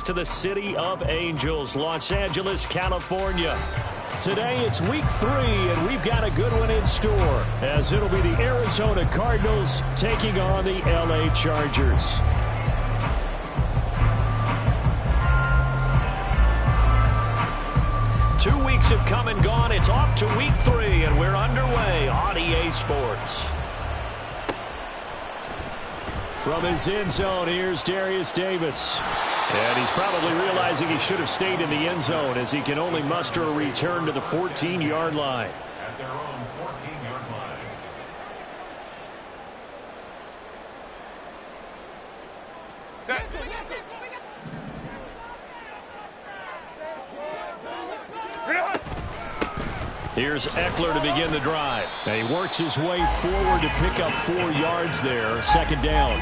to the City of Angels, Los Angeles, California. Today it's week 3, and we've got a good one in store, as it'll be the Arizona Cardinals taking on the LA Chargers. Two weeks have come and gone. It's off to week 3, and we're underway on EA Sports. From his end zone, here's Darius Davis. And he's probably realizing he should have stayed in the end zone, as he can only muster a return to the 14-yard line. At their own 14-yard line. Here's Eckler to begin the drive. And he works his way forward to pick up 4 yards there, second down.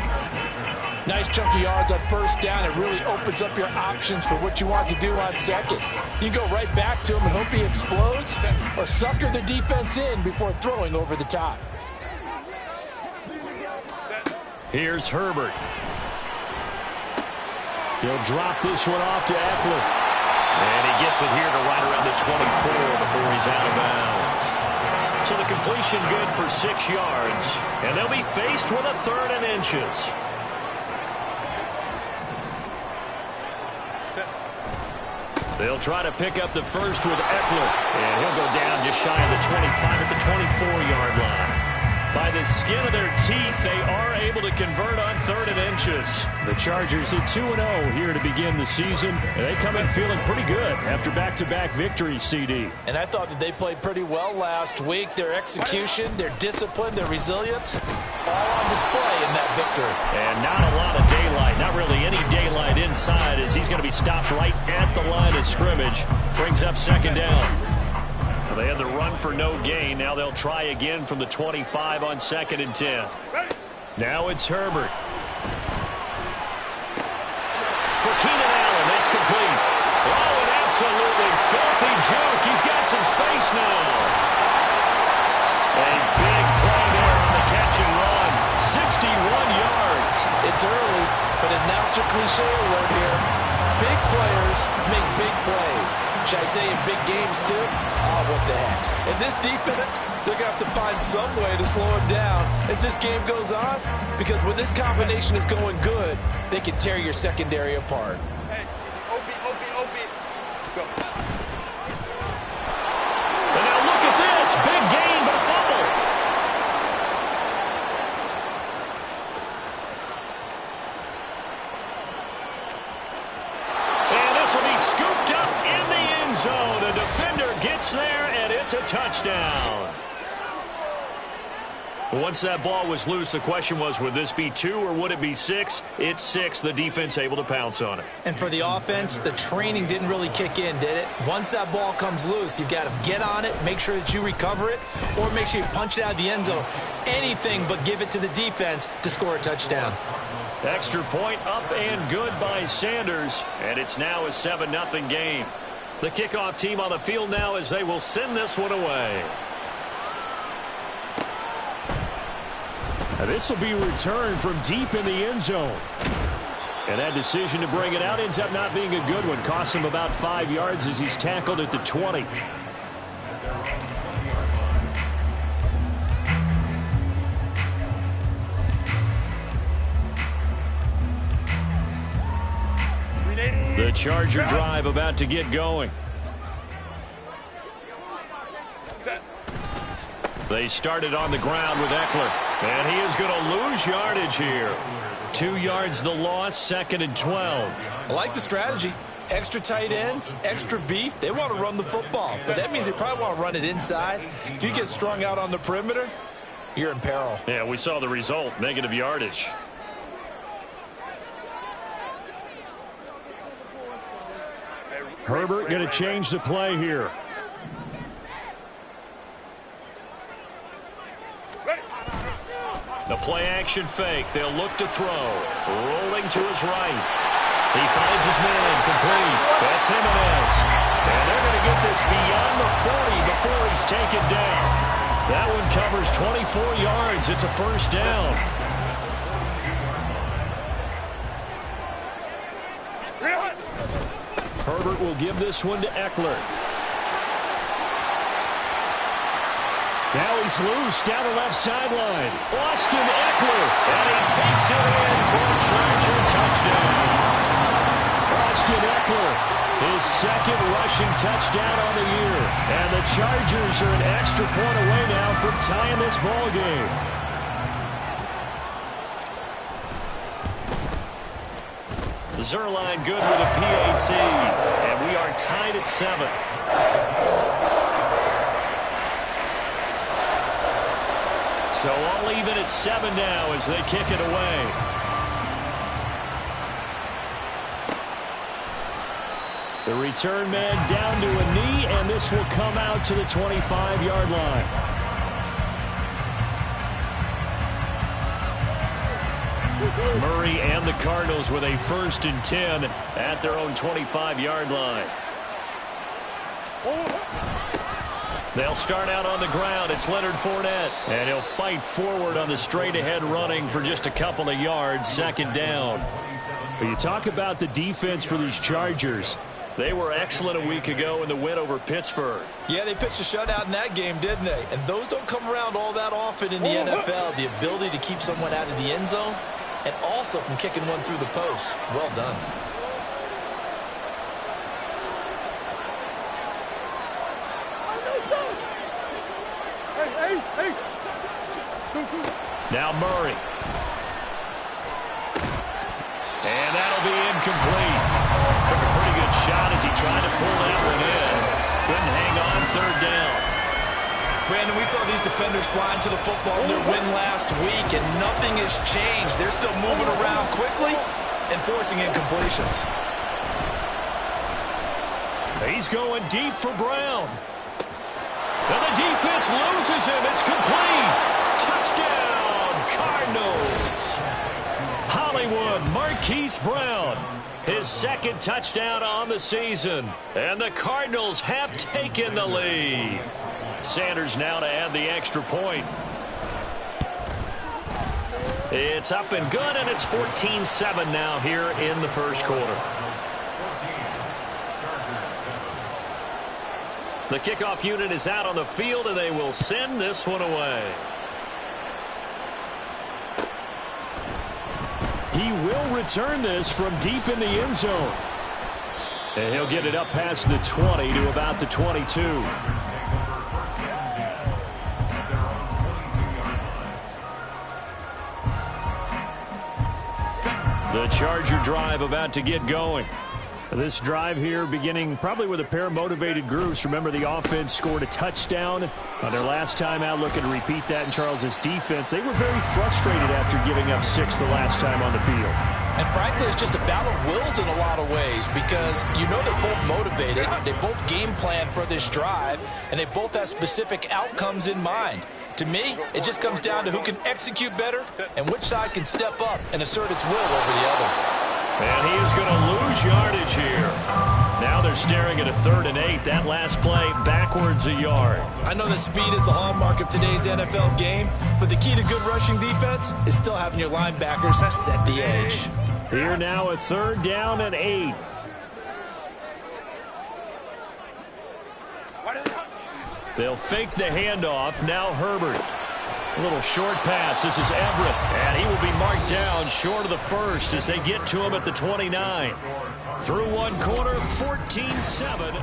Nice chunk of yards on first down. It really opens up your options for what you want to do on second. You can go right back to him and hope he explodes, or sucker the defense in before throwing over the top. Here's Herbert. He'll drop this one off to Eckler. And he gets it here to right around the 24 before he's out of bounds. So the completion good for 6 yards. And they'll be faced with a 3rd and inches. They'll try to pick up the first with Eckler. And he'll go down just shy of the 25 at the 24-yard line. By the skin of their teeth, they are able to convert on 3rd and inches. The Chargers at 2-0 here to begin the season. And they come in feeling pretty good after back-to-back victories, CD. And I thought that they played pretty well last week. Their execution, their discipline, their resilience, all on display in that victory. And not a lot of daylight, not really any daylight inside, as he's going to be stopped right at the line of scrimmage. Brings up second down. They had the run for no gain. Now they'll try again from the 25 on 2nd and 10. Now it's Herbert. For Keenan Allen, that's complete. Oh, an absolutely filthy juke. He's got some space now. A big play there for the catch and run. 61 yards. It's early, but announce a cliche alert here. Big players make big plays. Should I say in big games, too? Oh, what the heck. And this defense, they're going to have to find some way to slow him down as this game goes on, because when this combination is going good, they can tear your secondary apart. Hey, Opie. Go. And now look at this. Big gain, but a fumble. And this will be scooped up in the end zone. The defender gets there, and it's a touchdown. Once that ball was loose, the question was, would this be 2 or would it be 6? It's 6. The defense able to pounce on it. And for the offense, the training didn't really kick in, did it? Once that ball comes loose, you've got to get on it, make sure that you recover it, or make sure you punch it out of the end zone. Anything but give it to the defense to score a touchdown. Extra point up and good by Sanders, and it's now a 7-0 game. The kickoff team on the field now as they will send this one away. Now this will be returned from deep in the end zone. And that decision to bring it out ends up not being a good one. Costs him about 5 yards as he's tackled at the 20. The Charger drive about to get going. They started on the ground with Eckler, and he is going to lose yardage here. 2 yards the loss, 2nd and 12. I like the strategy. Extra tight ends, extra beef. They want to run the football, but that means they probably want to run it inside. If you get strung out on the perimeter, you're in peril. Yeah, we saw the result, negative yardage. Herbert going to change the play here. The play action fake. They'll look to throw. Rolling to his right. He finds his man complete. That's Jimenez. And they're going to get this beyond the 40 before he's taken down. That one covers 24 yards. It's a first down. Herbert will give this one to Eckler. Now he's loose down the left sideline. Austin Eckler, and he takes it in for a Charger touchdown. Austin Eckler, his second rushing touchdown on the year. And the Chargers are an extra point away now from tying this ball game. Zerline good with a PAT, and we are tied at 7. So all even at 7 now as they kick it away. The return man down to a knee, and this will come out to the 25-yard line. Murray and the Cardinals with a 1st and 10 at their own 25-yard line. They'll start out on the ground. It's Leonard Fournette, and he'll fight forward on the straight-ahead running for just a couple of yards, 2nd down. But you talk about the defense for these Chargers. They were excellent a week ago in the win over Pittsburgh. Yeah, they pitched a shutout in that game, didn't they? And those don't come around all that often in the NFL. The ability to keep someone out of the end zone and also from kicking one through the post. Well done. Now Murray. And that'll be incomplete. Took a pretty good shot as he tried to pull that one in. Couldn't hang on, 3rd down. Brandon, we saw these defenders flying to the football in their win last week, and nothing has changed. They're still moving around quickly and forcing incompletions. He's going deep for Brown. And the defense loses him. It's complete. Touchdown, Cardinals. Hollywood, Marquise Brown. His 2nd touchdown on the season. And the Cardinals have taken the lead. Sanders now to add the extra point. It's up and good, and it's 14-7 now here in the 1st quarter. The kickoff unit is out on the field, and they will send this one away. He will return this from deep in the end zone. And he'll get it up past the 20 to about the 22. The Charger drive about to get going. This drive here beginning probably with a pair of motivated groups. Remember, the offense scored a touchdown on their last time out. Looking to repeat that in Charles's defense. They were very frustrated after giving up 6 the last time on the field. And frankly, it's just a battle of wills in a lot of ways because you know they're both motivated. They both game plan for this drive, and they both have specific outcomes in mind. To me, it just comes down to who can execute better and which side can step up and assert its will over the other. And he is going to lose yardage here. Now they're staring at a 3rd and 8. That last play backwards a yard. I know that speed is the hallmark of today's NFL game, but the key to good rushing defense is still having your linebackers set the edge. Here now a 3rd down and 8. They'll fake the handoff. Now Herbert. A little short pass. This is Everett. And he will be marked down short of the 1st as they get to him at the 29. Through one quarter, 14-7.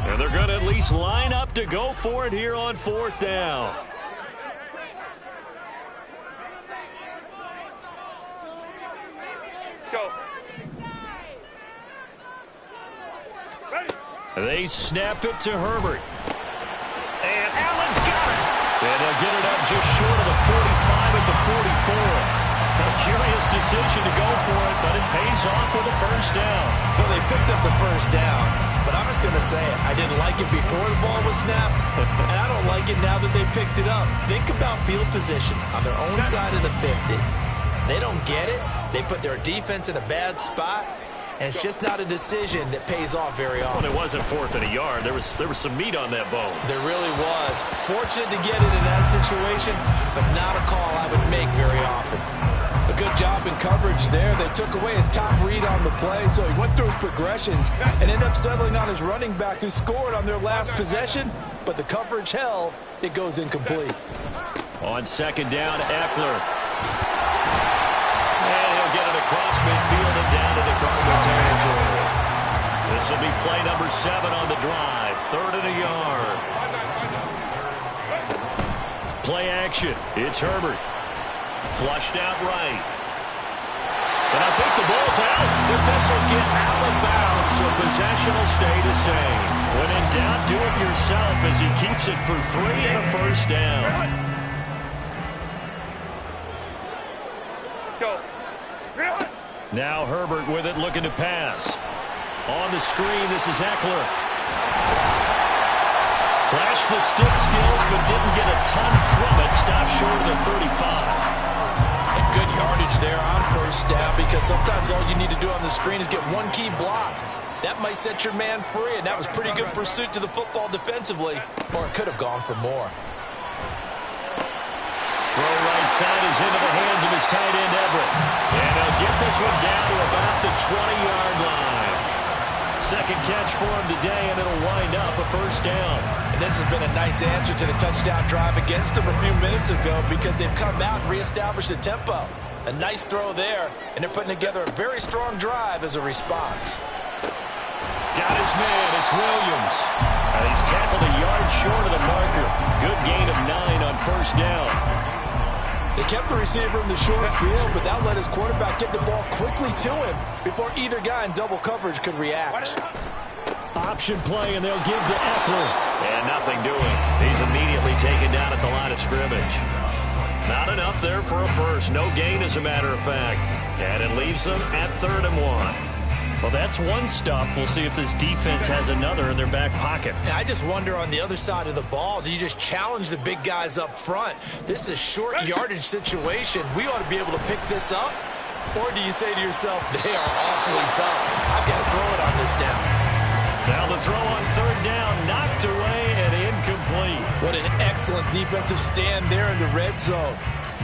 And they're going to at least line up to go for it here on 4th down. Go. They snap it to Herbert. And Allen's got it. And they'll get it up just short of the 45 at the 44. A curious decision to go for it, but it pays off with a 1st down. Well, they picked up the 1st down, but I'm just going to say it. I didn't like it before the ball was snapped, and I don't like it now that they picked it up. Think about field position on their own side of the 50. They don't get it. They put their defense in a bad spot, and it's just not a decision that pays off very often. Well, it wasn't 4th and a yard. There was some meat on that bone. There really was. Fortunate to get it in that situation, but not a call I would make very often. A good job in coverage there. They took away his top read on the play, so he went through his progressions and ended up settling on his running back who scored on their last possession, but the coverage held. It goes incomplete. On 2nd down, Eckler. And he'll get it across midfield and down to the Cardinal territory. This will be play number 7 on the drive. 3rd and a yard. Play action. It's Herbert. Flushed out right. And I think the ball's out. But this will get out of bounds, so possession will stay the same. When in doubt, do it yourself as he keeps it for 3 and a first down. Now Herbert with it, looking to pass. On the screen, this is Eckler. Flashed the stick skills, but didn't get a ton from it. Stopped short of the 35. And good yardage there on first down, because sometimes all you need to do on the screen is get one key block. That might set your man free, and that was pretty good pursuit to the football defensively, or it could have gone for more. Throw right side is into the hands of his tight end, Everett. And they'll get this one down to about the 20-yard line. Second catch for him today, and it'll wind up a first down. And this has been a nice answer to the touchdown drive against them a few minutes ago, because they've come out and reestablished the tempo. A nice throw there, and they're putting together a very strong drive as a response. Got his man, it's Williams. And he's tackled a yard short of the marker. Good gain of 9 on first down. They kept the receiver in the short field, but that let his quarterback get the ball quickly to him before either guy in double coverage could react. Option play, and they'll give to Eckler. And nothing doing. He's immediately taken down at the line of scrimmage. Not enough there for a first. No gain, as a matter of fact. And it leaves them at 3rd and 1. Well, that's one stuff. We'll see if this defense has another in their back pocket. I just wonder on the other side of the ball, do you just challenge the big guys up front? This is a short yardage situation. We ought to be able to pick this up. Or do you say to yourself, they are awfully tough. I've got to throw it on this down. Now the throw on 3rd down, knocked away and incomplete. What an excellent defensive stand there in the red zone.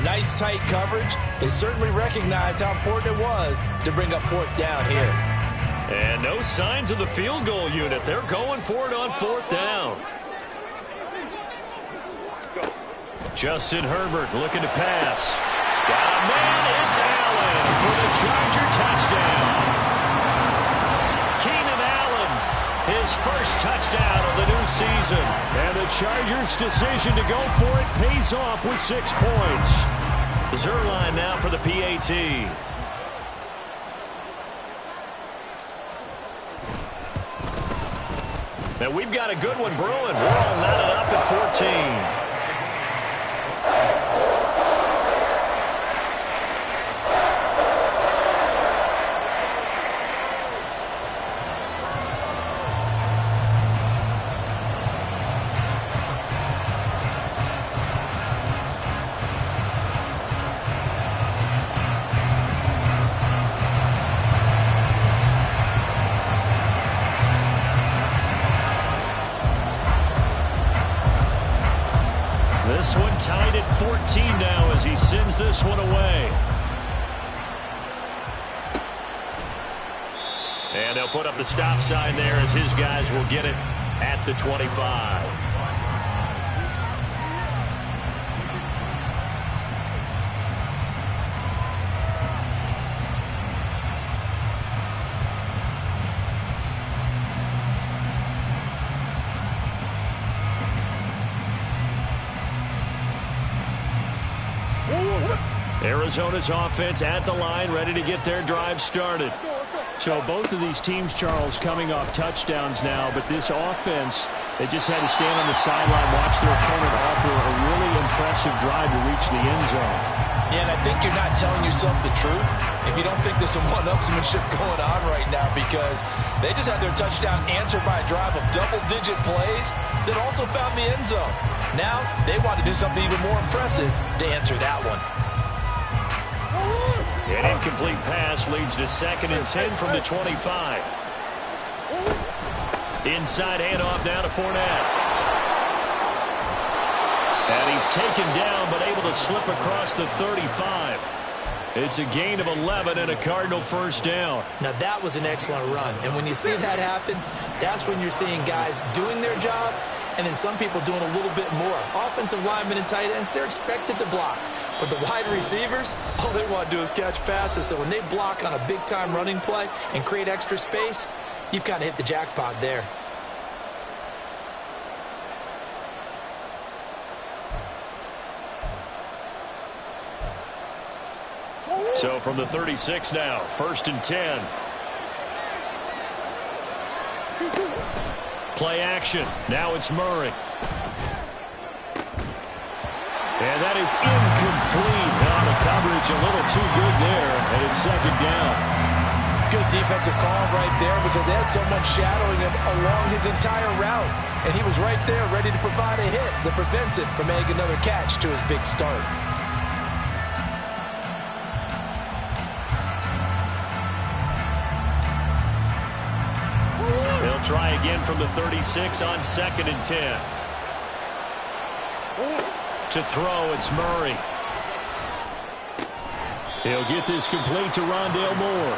Nice tight coverage. They certainly recognized how important it was to bring up 4th down here. And no signs of the field goal unit. They're going for it on 4th down. Justin Herbert looking to pass. Got a man, it's Allen for the Charger touchdown. Keenan Allen, his first touchdown of the new season. And the Chargers' decision to go for it pays off with 6 points. Zerline now for the PAT. Now we've got a good one brewing. We're all knotted up at 14. This one tied at 14 now as he sends this one away. And they'll put up the stop sign there as his guys will get it at the 25. Arizona's offense at the line, ready to get their drive started. So both of these teams, Charles, coming off touchdowns now, but this offense, they just had to stand on the sideline, watch their opponent offer a really impressive drive to reach the end zone. Yeah, and I think you're not telling yourself the truth if you don't think there's some one-upsmanship going on right now, because they just had their touchdown answered by a drive of double-digit plays that also found the end zone. Now they want to do something even more impressive to answer that one. An incomplete pass leads to 2nd and 10 from the 25. Inside handoff now to Fournette. And he's taken down but able to slip across the 35. It's a gain of 11 and a Cardinal first down. Now that was an excellent run. And when you see that happen, that's when you're seeing guys doing their job and then some people doing a little bit more. Offensive linemen and tight ends, they're expected to block. But the wide receivers, all they want to do is catch passes. So when they block on a big-time running play and create extra space, you've kind of hit the jackpot there. So from the 36 now, 1st and 10. Play action. Now it's Murray. And that is incomplete. Now the coverage a little too good there, and it's 2nd down. Good defensive call right there because they had someone shadowing him along his entire route. And he was right there ready to provide a hit that prevents him from making another catch to his big start. They'll try again from the 36 on 2nd and 10. To throw, it's Murray. He'll get this complete to Rondale Moore.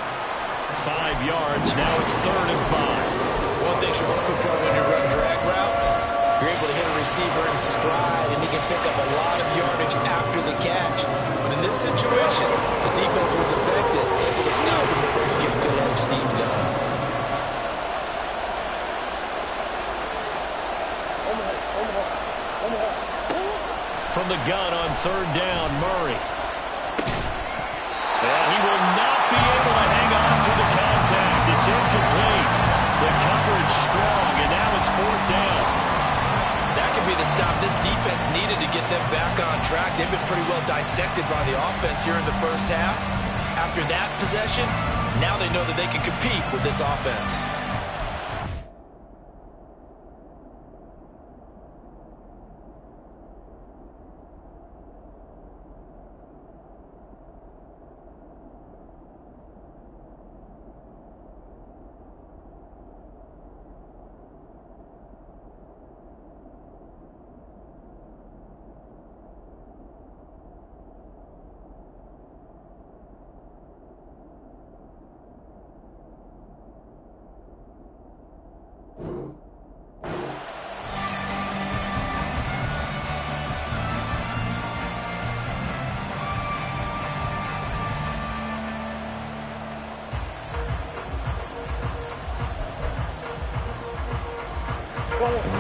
5 yards. Now it's 3rd and 5. One thing you're hoping for when you run drag routes, you're able to hit a receiver in stride, and he can pick up a lot of yardage after the catch. But in this situation, the defense was effective, able to stop him before he get a good head of steam going. From the gun on 3rd down, Murray. And he will not be able to hang on to the contact. It's incomplete. The coverage strong, and now it's 4th down. That could be the stop this defense needed to get them back on track. They've been pretty well dissected by the offense here in the first half. After that possession, now they know that they can compete with this offense.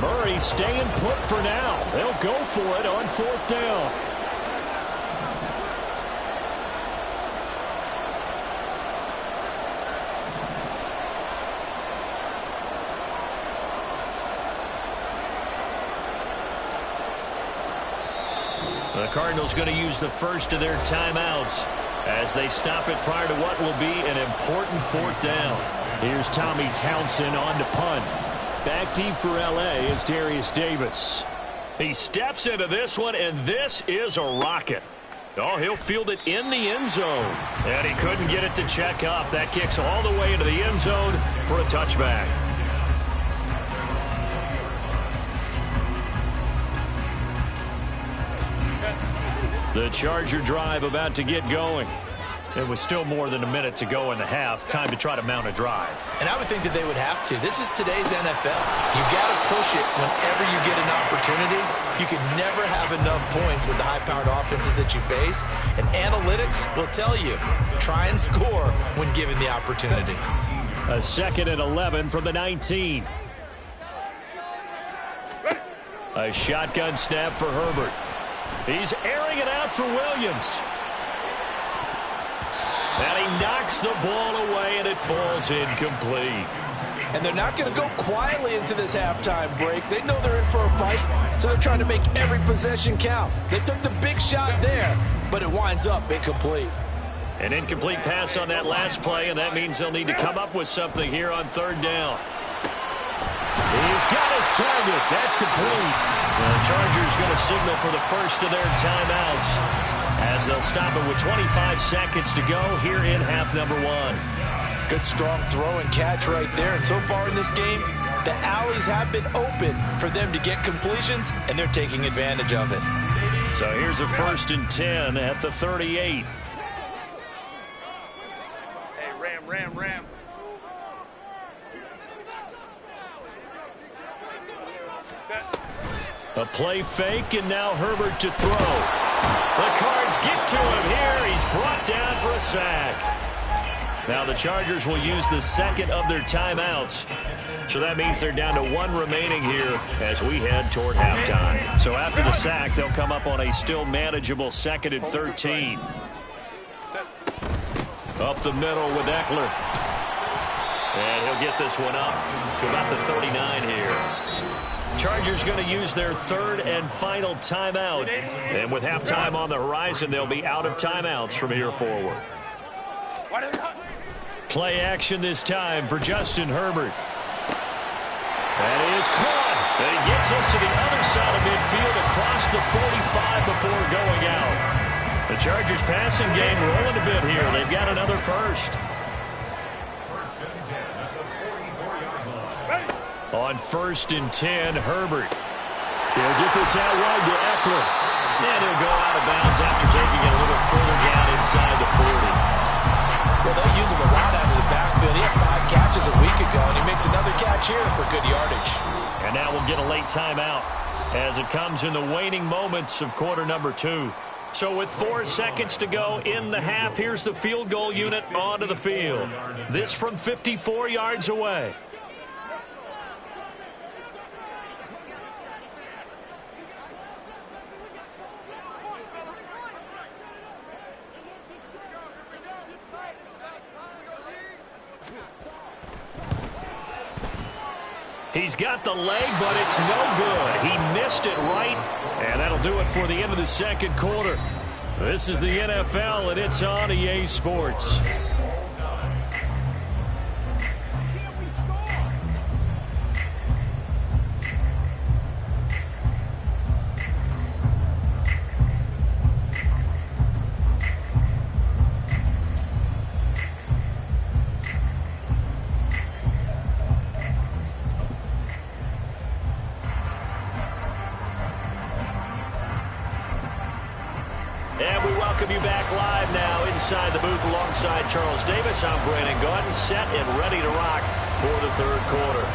Murray staying put for now. They'll go for it on 4th down. The Cardinals going to use the first of their timeouts as they stop it prior to what will be an important 4th down. Here's Tommy Townsend on to punt. Back deep for L.A. is Darius Davis. He steps into this one, and this is a rocket. Oh, he'll field it in the end zone. And he couldn't get it to check up. That kicks all the way into the end zone for a touchback. The Charger drive about to get going. There was still more than a minute to go in the half. Time to try to mount a drive. And I would think that they would have to. This is today's NFL. You got to push it whenever you get an opportunity. You can never have enough points with the high-powered offenses that you face. And analytics will tell you, try and score when given the opportunity. A 2nd and 11 from the 19. A shotgun snap for Herbert. He's airing it out for Williams. And he knocks the ball away, and it falls incomplete. And they're not going to go quietly into this halftime break. They know they're in for a fight, so they're trying to make every possession count. They took the big shot there, but it winds up incomplete. An incomplete pass on that last play, and that means they'll need to come up with something here on 3rd down. He's got his target. That's complete. The Chargers going to signal for the first of their timeouts. as they'll stop it with 25 seconds to go here in half number one. Good strong throw and catch right there. And so far in this game, the alleys have been open for them to get completions, and they're taking advantage of it. So here's a 1st and 10 at the 38. Hey, Ram. Set. A play fake, and now Herbert to throw. The Cards get to him here. He's brought down for a sack. Now the Chargers will use the second of their timeouts. So that means they're down to 1 remaining here as we head toward halftime. So after the sack, they'll come up on a still manageable 2nd and 13. Up the middle with Eckler. And he'll get this one up to about the 39 here. Chargers going to use their 3rd and final timeout. And with halftime on the horizon, they'll be out of timeouts from here forward. Play action this time for Justin Herbert. And he is caught. And he gets us to the other side of midfield across the 45 before going out. The Chargers passing game rolling a bit here. They've got another first. 1st and 10 at the 44-yard line. On 1st and 10, Herbert. He'll get this out wide to Eckler. And he'll go out of bounds after taking it a little further down inside the 40. Well, they use him a lot out of the backfield. He had 5 catches a week ago, and he makes another catch here for good yardage. And now we'll get a late timeout as it comes in the waning moments of quarter number 2. So with 4 seconds to go in the half, here's the field goal unit onto the field. This from 54 yards away. He's got the leg, but it's no good. He missed it right, and that'll do it for the end of the 2nd quarter. This is the NFL, and it's on EA Sports. And we welcome you back live now inside the booth alongside Charles Davis. I'm Brandon Gordon, set and ready to rock for the 3rd quarter.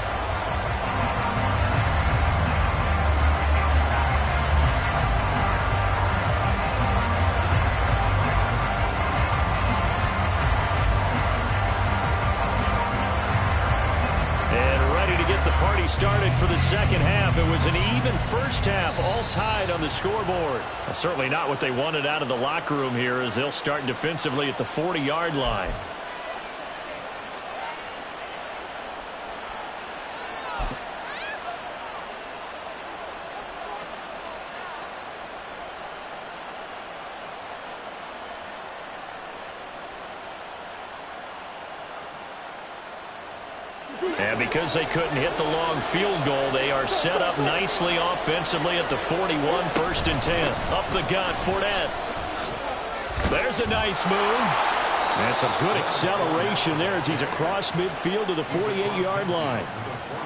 Party started for the 2nd half. It was an even first half, all tied on the scoreboard. Certainly not what they wanted out of the locker room here as they'll start defensively at the 40-yard line. And because they couldn't hit the long field goal, they are set up nicely offensively at the 41, 1st and 10. Up the gut, Fournette. There's a nice move. And some good acceleration there as he's across midfield to the 48-yard line.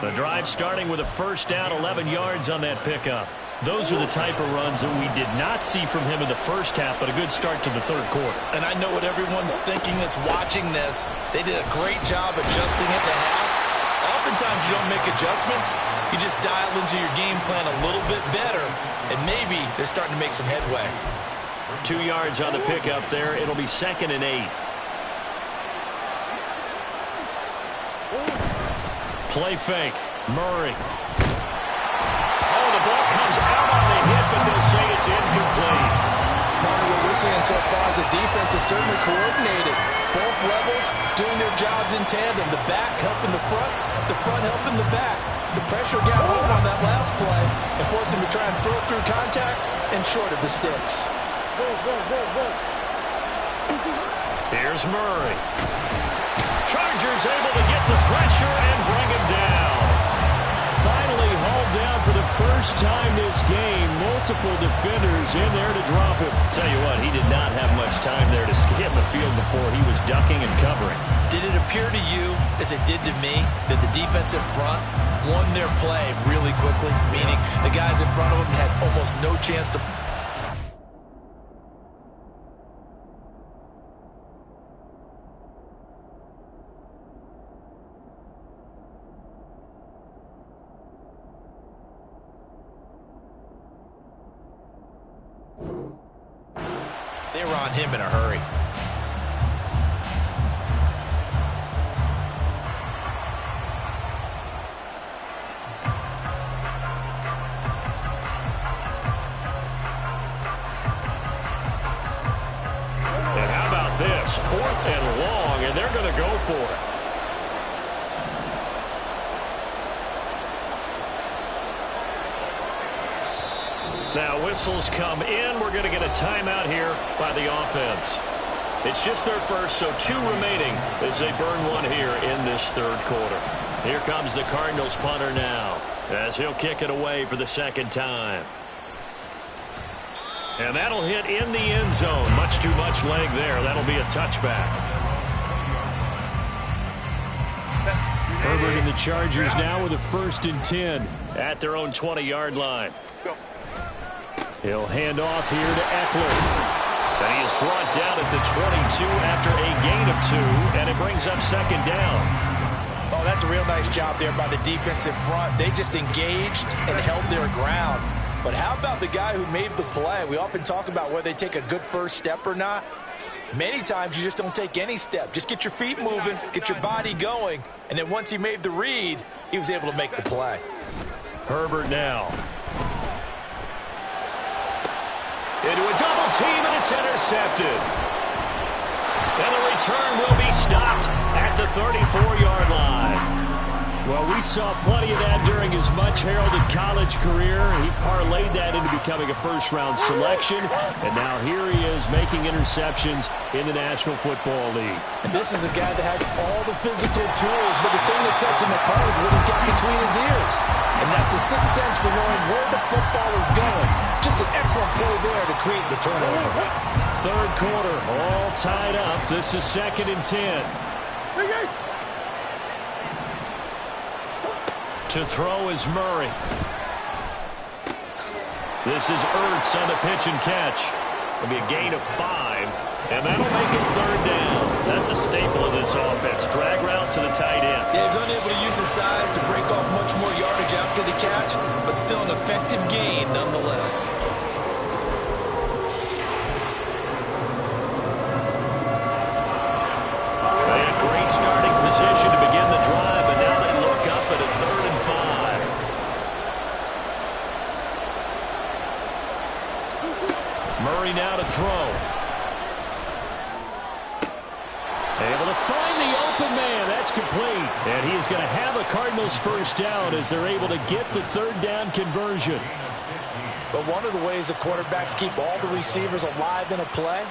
The drive starting with a 1st down, 11 yards on that pickup. Those are the type of runs that we did not see from him in the 1st half, but a good start to the 3rd quarter. And I know what everyone's thinking that's watching this. They did a great job adjusting at the half. Oftentimes you don't make adjustments. You just dial into your game plan a little bit better, and maybe they're starting to make some headway. 2 yards on the pickup there. It'll be 2nd and 8. Play fake. Murray. Oh, the ball comes out on the hit, but they'll say it's incomplete. Part of what we're seeing so far is the defense is certainly coordinated. Both levels doing their jobs in tandem. The back helping the front helping the back. The pressure got home on that last play and forced him to try and throw through contact and short of the sticks. Here's Murray. Chargers able to get the pressure and bring him down. Finally home pulled down for the first time this game. Multiple defenders in there to drop him. Tell you what, he did not have much time there to scan the field before he was ducking and covering. Did it appear to you, as it did to me, that the defensive front won their play really quickly? Meaning the guys in front of them had almost no chance to... They were on him in a hurry. And how about this? 4th and long, and they're going to go for it. Now whistles come in. We're going to get a timeout here by the offense. It's just their first, so 2 remaining as they burn one here in this 3rd quarter. Here comes the Cardinals punter now as he'll kick it away for the 2nd time. And that'll hit in the end zone. Much too much leg there. That'll be a touchback. Herbert and the Chargers now with a 1st and 10 at their own 20-yard line. He'll hand off here to Eckler. And he is brought down at the 22 after a gain of 2, and it brings up 2nd down. Oh, that's a real nice job there by the defensive front. They just engaged and held their ground. But how about the guy who made the play? We often talk about whether they take a good first step or not. Many times you just don't take any step. Just get your feet moving, get your body going, and then once he made the read, he was able to make the play. Herbert now. Into a double team, and it's intercepted. And the return will be stopped at the 34-yard line. Well, we saw plenty of that during his much-heralded college career. He parlayed that into becoming a first-round selection, and now here he is making interceptions in the National Football League. And this is a guy that has all the physical tools, but the thing that sets him apart is what he's got between his ears. And that's the 6th sense for knowing where the football is going. Just an excellent play there to create the turnover. 3rd quarter, all tied up. This is 2nd and 10. Hey, guys. To throw is Murray. This is Ertz on the pitch and catch. It'll be a gain of 5, and that'll make it 3rd down. That's a staple of this offense. Drag route to the tight end. Yeah, he's unable to use his size to break off much more yardage after the catch, but still an effective gain nonetheless. They had great starting position to begin the drive, but now they look up at a 3rd and 5. Murray now to throw. Able to find the open man. That's complete. And he is going to have a Cardinals 1st down as they're able to get the 3rd down conversion. But one of the ways the quarterbacks keep all the receivers alive in a play,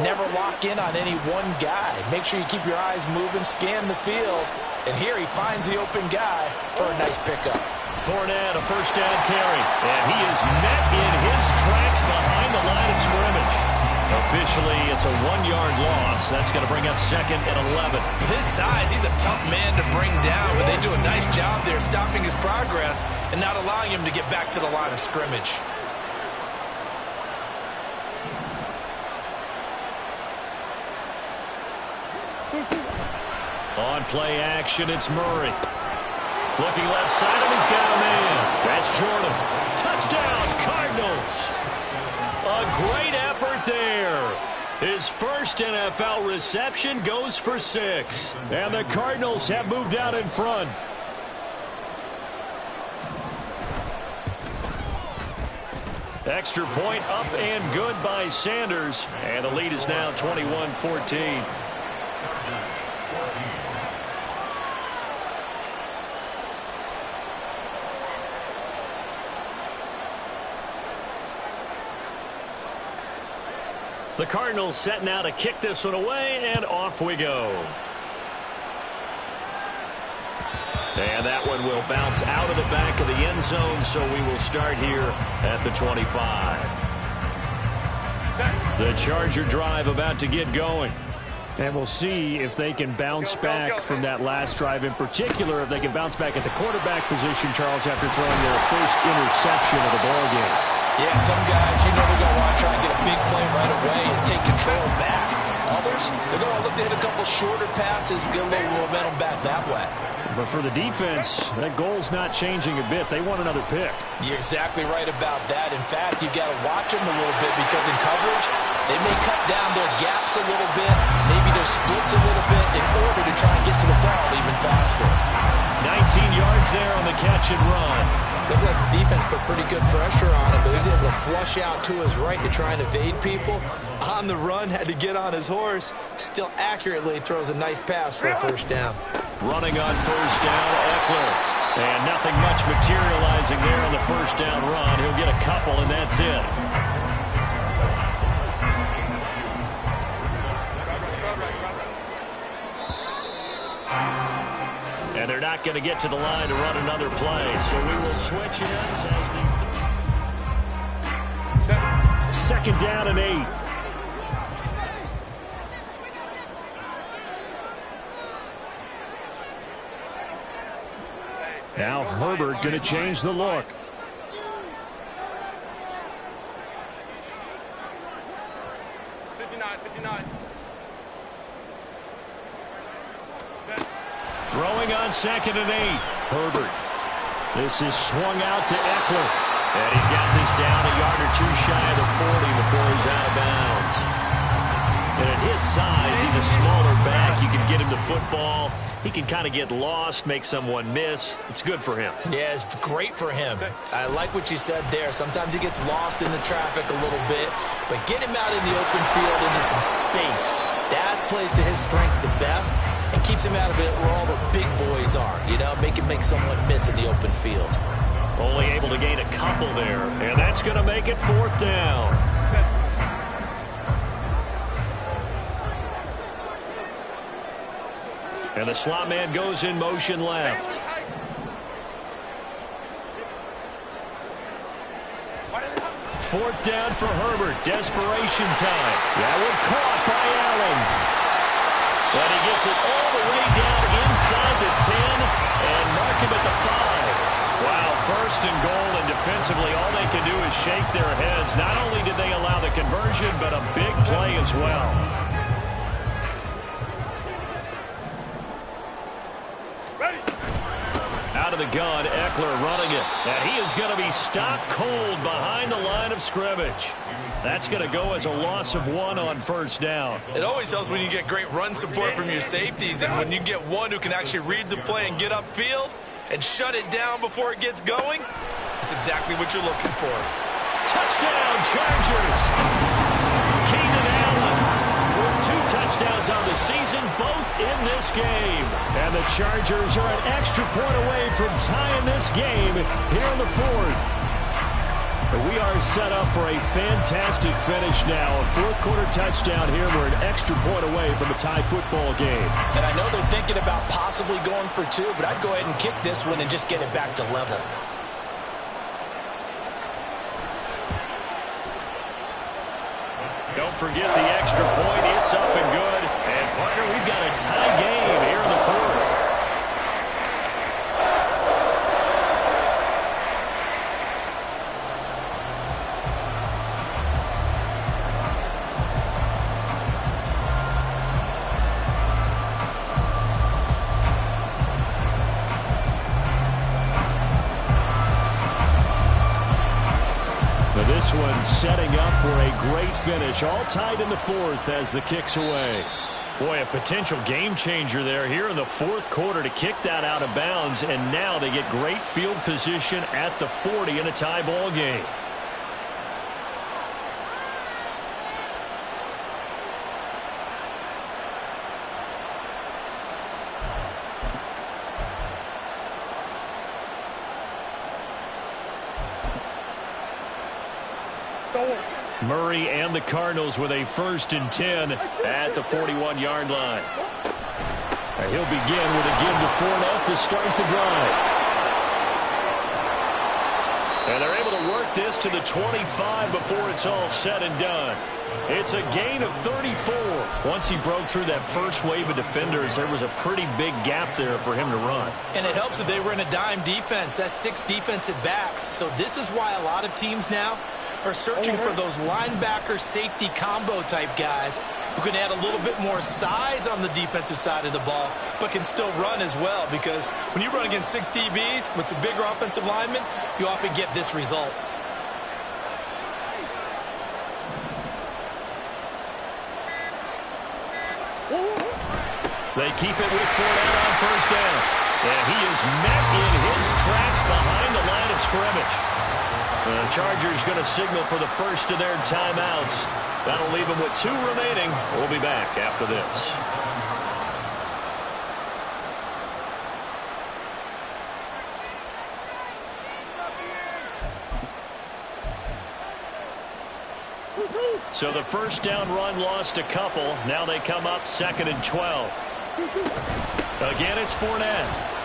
never lock in on any one guy. Make sure you keep your eyes moving, scan the field. And here he finds the open guy for a nice pickup. Fournette, a 1st down carry. And he is met in his tracks behind the line of scrimmage. Officially, it's a 1-yard loss. That's going to bring up 2nd and 11. With his size, he's a tough man to bring down, but they do a nice job there stopping his progress and not allowing him to get back to the line of scrimmage. On play action, it's Murray. Looking left side, and he's got a man. That's Jordan. Touchdown, Cardinals. A great effort there. His 1st NFL reception goes for 6. And the Cardinals have moved out in front. Extra point up and good by Sanders. And the lead is now 21-14. The Cardinals set now to kick this one away, and off we go. And that one will bounce out of the back of the end zone, so we will start here at the 25. The Charger drive about to get going. And we'll see if they can bounce back from that last drive, in particular if they can bounce back at the quarterback position, Charles, after throwing their first interception of the ball game. Yeah, some guys, they're going to want to try and get a big play right away and take control back. Others, they're going to look to hit a couple shorter passes, get a little momentum back that way. But for the defense, that goal's not changing a bit. They want another pick. You're exactly right about that. In fact, you've got to watch them a little bit because in coverage, they may cut down their gaps a little bit, maybe their splits a little bit in order to try and get to the ball even faster. 19 yards there on the catch and run. Looked like the defense put pretty good pressure on him, but he was able to flush out to his right to try and evade people. On the run, had to get on his horse. Still accurately throws a nice pass for a first down. Running on first down, Eckler. And nothing much materializing there on the first down run. He'll get a couple, and that's it. And they're not going to get to the line to run another play. So we will switch ends as the... Second down and 8. Now Herbert going to change the look. Throwing on second and 8. Herbert. This is swung out to Eckler. And he's got this down a yard or two shy of the 40 before he's out of bounds. And at his size, he's a smaller back. You can get him the football. He can kind of get lost, make someone miss. It's good for him. Yeah, it's great for him. I like what you said there. Sometimes he gets lost in the traffic a little bit, but get him out in the open field into some space. That plays to his strengths the best and keeps him out of it where all the big boys are. You know, make someone miss in the open field. Only able to gain a couple there, and that's going to make it fourth down. And the slot man goes in motion left. Fourth down for Herbert. Desperation time. That one caught by Allen. But he gets it all the way down inside the 10 and mark him at the 5. Wow, first and goal, and defensively all they can do is shake their heads. Not only did they allow the conversion, but a big play as well. Out of the gun, Eckler running it. And he is going to be stopped cold behind the line of scrimmage. That's going to go as a loss of 1 on first down. It always helps when you get great run support from your safeties, and when you get one who can actually read the play and get upfield and shut it down before it gets going, that's exactly what you're looking for. Touchdown, Chargers! Keenan Allen with 2 touchdowns on the season, both in this game. And the Chargers are an extra point away from tying this game here in the 4th. We are set up for a fantastic finish now. A fourth-quarter touchdown here. We're an extra point away from a tie football game. And I know they're thinking about possibly going for 2, but I'd go ahead and kick this one and just get it back to level. Don't forget the extra point. It's up and good. And, partner, we've got a tie game here in the 4th. This one setting up for a great finish. All tied in the 4th as the kick's away. Boy, a potential game changer there here in the 4th quarter to kick that out of bounds. And now they get great field position at the 40 in a tie ball game. Murray and the Cardinals with a 1st and 10 at the 41-yard line. And he'll begin with a give to Fournette to start the drive. And they're able to work this to the 25 before it's all said and done. It's a gain of 34. Once he broke through that first wave of defenders, there was a pretty big gap there for him to run. And it helps that they were in a dime defense. That's 6 defensive backs. So this is why a lot of teams now are searching for those linebacker safety combo type guys who can add a little bit more size on the defensive side of the ball, but can still run as well, because when you run against 6 DBs with some bigger offensive linemen, you often get this result. They keep it with Fournette on first down. And he is met in his tracks behind the line of scrimmage. The Chargers going to signal for the first of their timeouts. That'll leave them with 2 remaining. We'll be back after this. So the first down run lost a couple. Now they come up 2nd and 12. Again, it's Fournette.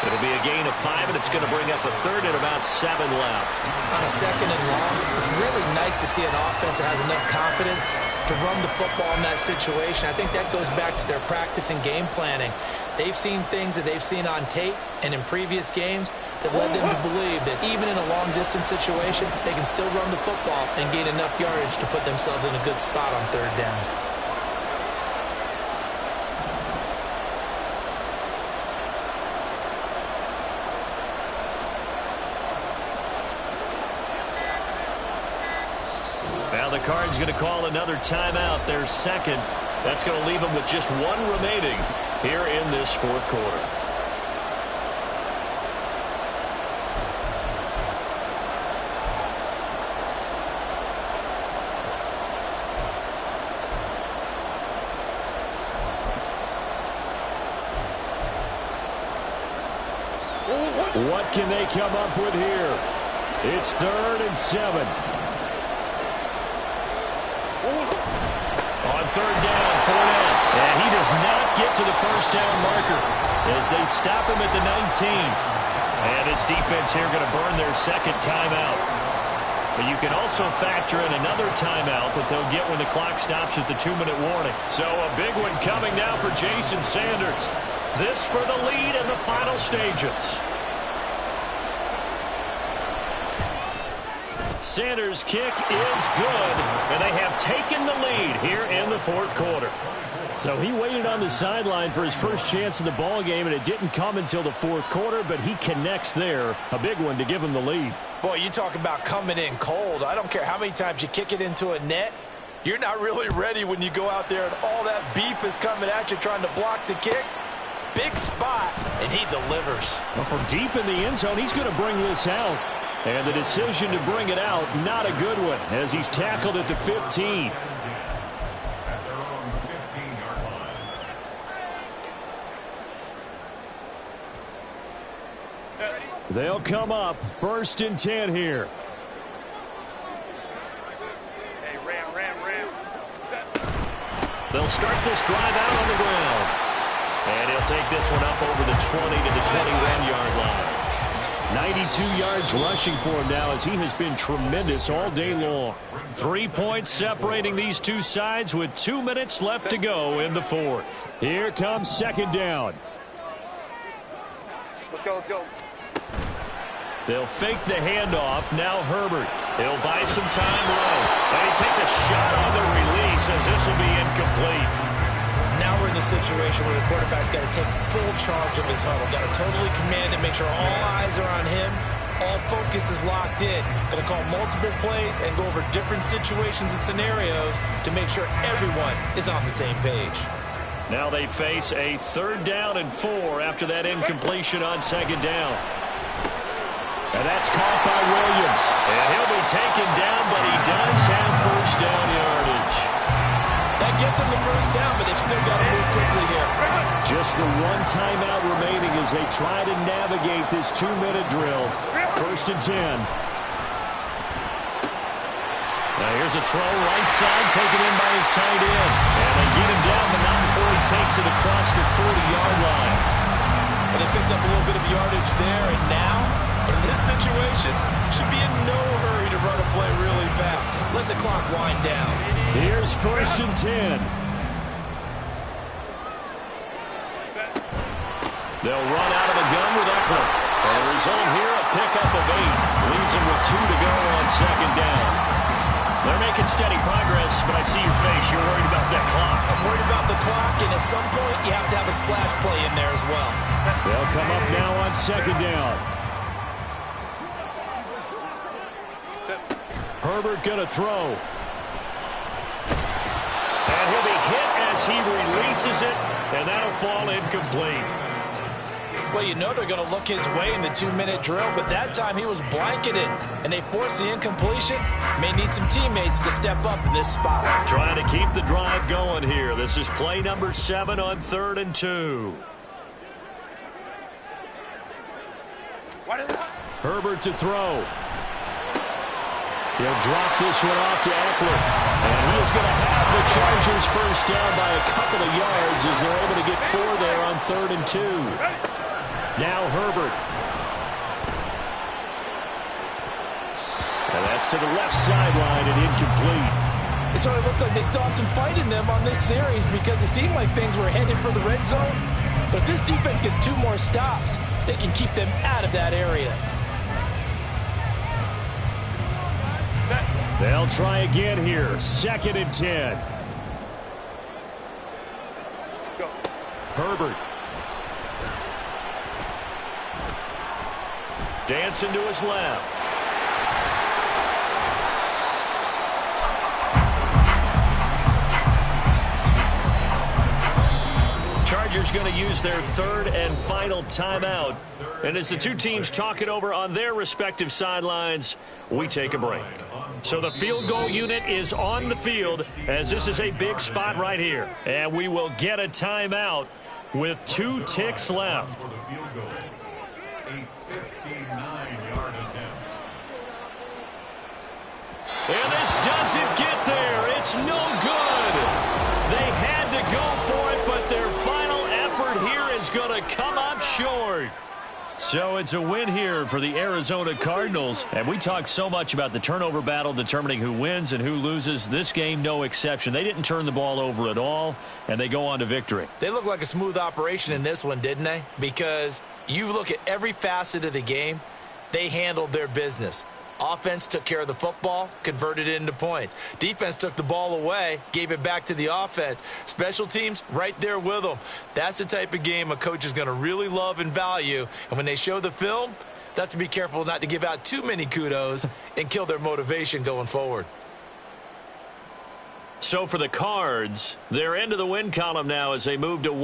It'll be a gain of 5, and it's going to bring up a 3rd and about 7 left. On a 2nd and long, it's really nice to see an offense that has enough confidence to run the football in that situation. I think that goes back to their practice and game planning. They've seen things that they've seen on tape and in previous games that led them to believe that even in a long-distance situation, they can still run the football and gain enough yardage to put themselves in a good spot on 3rd down. Now the Cards going to call another timeout, their 2nd. That's going to leave them with just 1 remaining here in this 4th quarter. What can they come up with here? It's 3rd and 7. On 3rd down, Fournette. And he does not get to the first down marker as they stop him at the 19. And his defense here going to burn their 2nd timeout. But you can also factor in another timeout that they'll get when the clock stops at the 2-minute warning. So a big one coming now for Jason Sanders. This for the lead in the final stages. Sanders' kick is good, and they have taken the lead here in the 4th quarter. So he waited on the sideline for his first chance in the ball game, and it didn't come until the 4th quarter, but he connects there. A big one to give him the lead. Boy, you talk about coming in cold. I don't care how many times you kick it into a net. You're not really ready when you go out there and all that beef is coming at you trying to block the kick. Big spot, and he delivers. Well, from deep in the end zone, he's going to bring this out. And the decision to bring it out, not a good one, as he's tackled at the 15. At their own 15-yard line. They'll come up 1st and 10 here. Hey, ram. They'll start this drive out on the ground. And he'll take this one up over the 20 to the 21-yard line. 92 yards rushing for him now, as he has been tremendous all day long. 3 points separating these two sides with 2 minutes left to go in the 4th. Here comes 2nd down. Let's go. They'll fake the handoff. Now Herbert. He'll buy some time running. And he takes a shot on the release, as this will be incomplete. Now we're in the situation where the quarterback's got to take full charge of his huddle. Got to totally command and make sure all eyes are on him. All focus is locked in. Going to call multiple plays and go over different situations and scenarios to make sure everyone is on the same page. Now they face a 3rd down and 4 after that incompletion on 2nd down. And that's caught by Williams. And he'll be taken down, but he does have first down yardage. That gets them the first down, but they've still got to move quickly here. Just the 1 timeout remaining as they try to navigate this 2-minute drill. 1st and 10. Now here's a throw right side, taken in by his tight end. And they get him down, but not before he he takes it across the 40-yard line. And they picked up a little bit of yardage there, and now, in this situation, should be in no hurry to run a play really fast. Let the clock wind down. Here's 1st and 10. They'll run out of the gun with Eckler. And the result here, a pickup of 8. Leaves him with 2 to go on 2nd down. They're making steady progress, but I see your face. You're worried about that clock. I'm worried about the clock, and at some point, you have to have a splash play in there as well. They'll come up now on 2nd down. Herbert going to throw. And he'll be hit as he releases it, and that'll fall incomplete. Well, you know they're going to look his way in the 2-minute drill, but that time he was blanketed, and they forced the incompletion. May need some teammates to step up in this spot. Trying to keep the drive going here. This is play number 7 on 3rd and 2. Herbert to throw. He'll drop this one off to Eckler. And he is going to have the Chargers first down by a couple of yards as they're able to get 4 there on 3rd and 2. Now Herbert. And that's to the left sideline and incomplete. It sort of looks like they still have some fight in them on this series because it seemed like things were headed for the red zone. But if this defense gets 2 more stops, they can keep them out of that area. They'll try again here. 2nd and 10. Herbert. Dancing to his left. Chargers going to use their 3rd and final timeout. And as the two teams talk it over on their respective sidelines, we take a break. So the field goal unit is on the field as this is a big spot right here. And we will get a timeout with 2 ticks left. And this doesn't get there. It's no good. They had to go for it, but their final effort here is going to come up short. So it's a win here for the Arizona Cardinals. And we talk so much about the turnover battle determining who wins and who loses. This game, no exception. They didn't turn the ball over at all, and they go on to victory. They look like a smooth operation in this one, didn't they? Because you look at every facet of the game, they handled their business. Offense took care of the football, converted it into points. Defense took the ball away, gave it back to the offense. Special teams, right there with them. That's the type of game a coach is going to really love and value. And when they show the film, they have to be careful not to give out too many kudos and kill their motivation going forward. So for the Cards, they're into the win column now as they move to 1.